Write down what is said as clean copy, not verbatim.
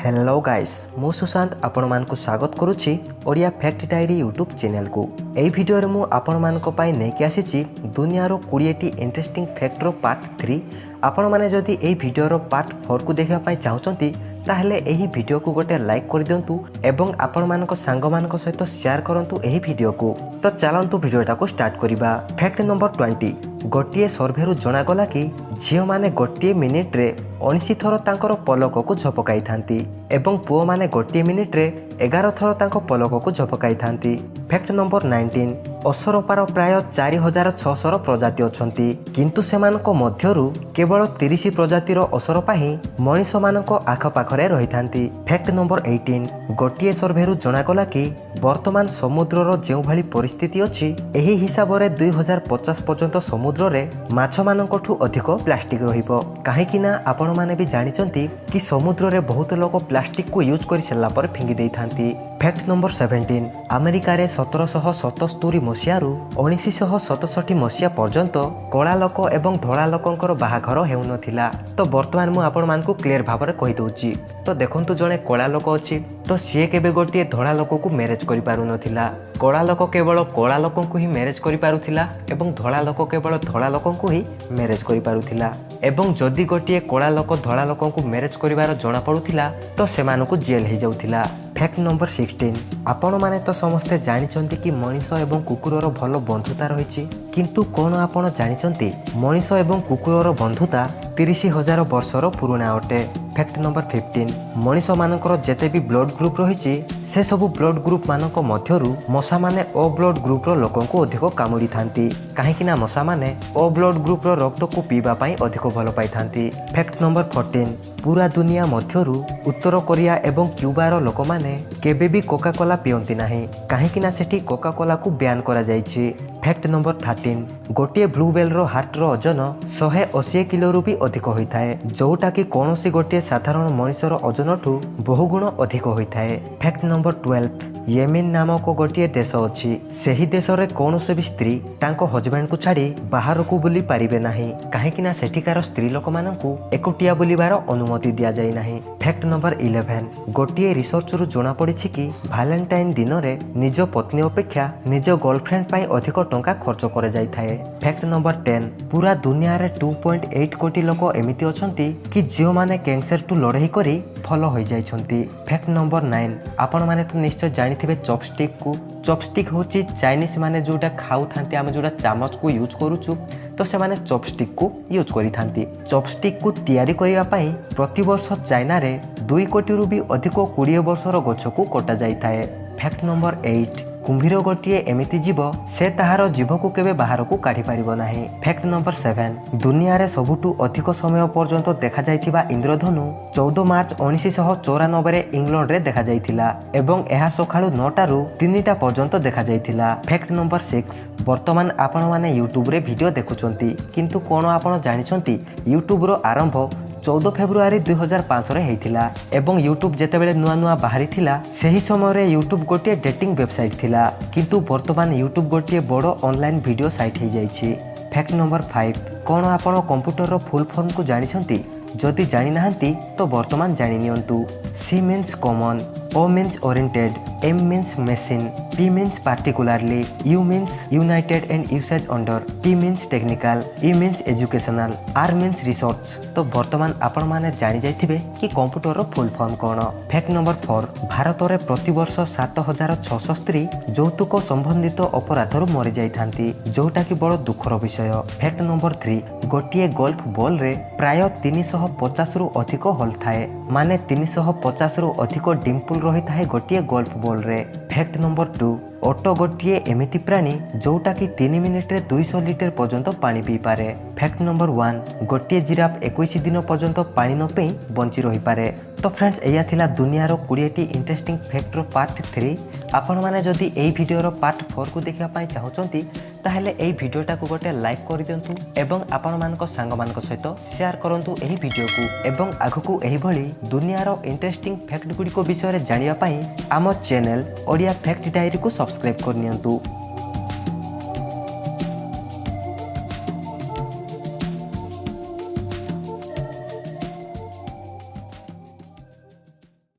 Hello guys मु सुशांत आपण मानकु स्वागत करुछि Odia fact diary YouTube channel को। एई वीडियो रे मु आपण मानको पाई नै के आसीछि दुनिया रो 20 टी इंटरेस्टिंग फैक्ट रो पार्ट 3। आपण माने जदि एई वीडियो रो पार्ट 4 को देखिया पाई चाहुचंती ताहले एही वीडियो को गोटे लाइक कर दियंतु एवं आपण मानको सांग मानको सहित शेयर करंतु एही वीडियो को। तो चलंतु वीडियोटा को स्टार्ट करिबा। फैक्ट नंबर 20 गोटे सर्वे रु जणा गला कि झियो माने गोटे मिनिट रे 19 थर तांकर पलक को झपकाई थांती एवं पुओ माने गोटे मिनिट रे 11 थर तांको पलक को झपकाई थांती। फैक्ट नंबर 19 असरपार प्राय 4600 प्रजाति अछंती किंतु सेमानको मध्यरु केवल 30 प्रजातिर असरपा ही मनीष मानको आखपाखरे रही थांती। फैक्ट नंबर 18 गोटे सर्वे रु जणा गला कि वर्तमान समुद्रर जेउ भली परिस्थिति अछि एही हिसाब रे 2050 पर्यंत समुद्र रे माछ मानकठु अधिक प्लास्टिक रहिबो। काहे कि ना आपण माने भी जानिचंती कि समुद्र रे बहुत लोक प्लास्टिक को यूज करि सल्ला पर फिंगी देई थांती। फैक्ट नंबर 17 अमेरिका रे 1777 मसियारू 1967 मसिया पर्यंत कला लोक एवं धड़ा लोकंकर बाहाघर हेउनथिला। तो वर्तमान मु आपण मानकु क्लियर भाबरे कहि दउची। तो देखंतु जणे कला लोक अछि तो सी केबे गोटे धड़ा लोक को मैरेज करि पारु नथिला। कला लोक केवल कला लोक को ही मैरेज करि पारुथिला एवं धड़ा लोक केवल धड़ा लोक को ही मैरेज करि पारुथिला। एवं जदि गोटे कला लोक धड़ा लोक को मैरेज करिवार जणा पडुथिला तो सेमानकु जेल हे जाउथिला। फैक्ट नंबर 16 आपण माने तो समस्ते जानिचंती कि मनीष एवं कुकुरर भल बंधुता रहिछि किंतु कोन आपण जानिचंती मनीष एवं कुकुरर बंधुता 30,000 वर्षर पुराना अटे। फैक्ट नंबर 15 मनीष मानकर जेते भी ब्लड ग्रुप रहिछि से सब ब्लड ग्रुप मानक मध्यरु मशा माने ओ ब्लड ग्रुप रो लोकन को अधिक कामुडी थांती काहे कि ना मशा माने ओ ब्लड ग्रुप रो रक्त को पीबा पई अधिक भल पाई थांती। फैक्ट नंबर 14 पूरा दुनिया मध्यरु उत्तर कोरिया एवं क्यूबा रो लोक माने केबे भी कोका कोला पियंती नाही काहे कि ना सेठी कोका कोला को बैन करा जायछि। फैक्ट नंबर 13 गोटे ब्लू व्हेल रो हार्ट रो ओजन 180 किलो रु भी अधिक होइथाय जोटा कि कोनोसी गोटे साधारण मनुष्यर ओजन ठू बहु गुण अधिक होइथाय। फैक्ट नंबर 12 येमेन नामक गोटे देश अछि सेही देश रे कोनोसी भी स्त्री तांको हजबैंड को छाड़ी बाहर को बुली पारिबे नाही काहे कि ना सेठिकार स्त्री लोक माननकु एकोटिया बुलिबार अनुमति दिया जाय नाही। फैक्ट नंबर 11 गोटे रिसर्च रु जणा पड़िछि कि वैलेंटाइन दिन रे निज पत्नी अपेक्षा निज गर्लफ्रेंड पाई अधिक टंका खर्च करे जाय थाए। फैक्ट नंबर 10 पूरा दुनिया रे 2.8 कोटी लोक एमिति अछंती कि जियो माने कैंसर टू लड़ाई करी फल होई जाय छंती। फैक्ट नंबर 9 आपण माने तो निश्चय जानिथिबे चॉपस्टिक को। चॉपस्टिक होची चाइनीज माने जोटा खाउ थांती हम जोटा चामच को यूज करूछु तो से माने चॉपस्टिक को यूज करी थांती। चॉपस्टिक को तैयारी करिया पई प्रति वर्ष चाइना रे 2 कोटी रु भी अधिक 20 वर्षर गछ को कटा जाय थाए। फैक्ट नंबर 8 कुंभीर गोटे एमिति जीव से ताहार जीव को केबे बाहर को काढ़ी पारिबो नाही। फैक्ट नंबर 7 दुनिया रे सबुठु अधिक समय पर्यंत देखा जायथिबा इंद्रधनु 14 मार्च 1994 रे इंग्लैंड रे देखा जायथिला एवं एहा सखाळु 9 टारू 3टा पर्यंत देखा जायथिला। फैक्ट नंबर 6 वर्तमान आपण माने यूट्यूब रे वीडियो देखुचंती किंतु कोन आपण जानिचंती यूट्यूब रो आरंभ 14 फेब्रुआरी 2005 रे हेइथिला एवं यूट्यूब जेतेबेले नुआ नुआ बाहरी थिला सेही समय रे यूट्यूब गोटे डेटिंग वेबसाइट थिला किंतु वर्तमान यूट्यूब गोटे बड़ो ऑनलाइन वीडियो साइट हे जाइछि। फैक्ट नंबर 5 कोन आपण कंप्यूटर रो फुल फॉर्म को जानिछंती जदि जानि नाहंती तो वर्तमान जानि नियंतु। C means common, O means oriented, M means machine, P means particularly, U means united and usage under, T means technical, E means educational, R means research। तो वर्तमान आपण माने जानि जाइथिबे कि कंप्यूटर रो फुल फॉर्म कोन। फैक्ट नंबर 4 भारत रे प्रति वर्ष 7600 स्त्री यौतुक संबंधित अपराध रो मरि जाई थांती जोटा कि बड़ दुखर विषय। फैक्ट नंबर 3 गोटिए गोल्फ बॉल रे प्राय 350 रु अधिक होल थाए माने 350 रु अधिक डिम्पल रही थाए गोटे गोल्फ बॉल रे। फैक्ट नंबर 2 ओटो गोटे एमिति प्राणी जोटा कि 3 मिनिट रे 200 लिटर पर्यंत पानी पी पारे। फैक्ट नंबर 1 गोटे जिराफ 21 दिन पर्यंत पानी न पई बंची रही पारे। तो फ्रेंड्स एया थिला दुनिया रो 20 टी इंटरेस्टिंग फैक्ट रो पार्ट 3। आपण माने जदि एई वीडियो रो पार्ट 4 को देखिया पाई चाहउचंती ताहले एई वीडियोटा को गोटे लाइक कर दियंतु एवं आपण मानको सांग मानको सहित शेयर करंतु एही वीडियो को एवं आगु एही भली दुनिया रो इंटरेस्टिंग फैक्ट गुडी को विषय रे जानिया पाई आम चैनल ओडिया फैक्ट डायरी को सब्सक्राइब कर नियंतु।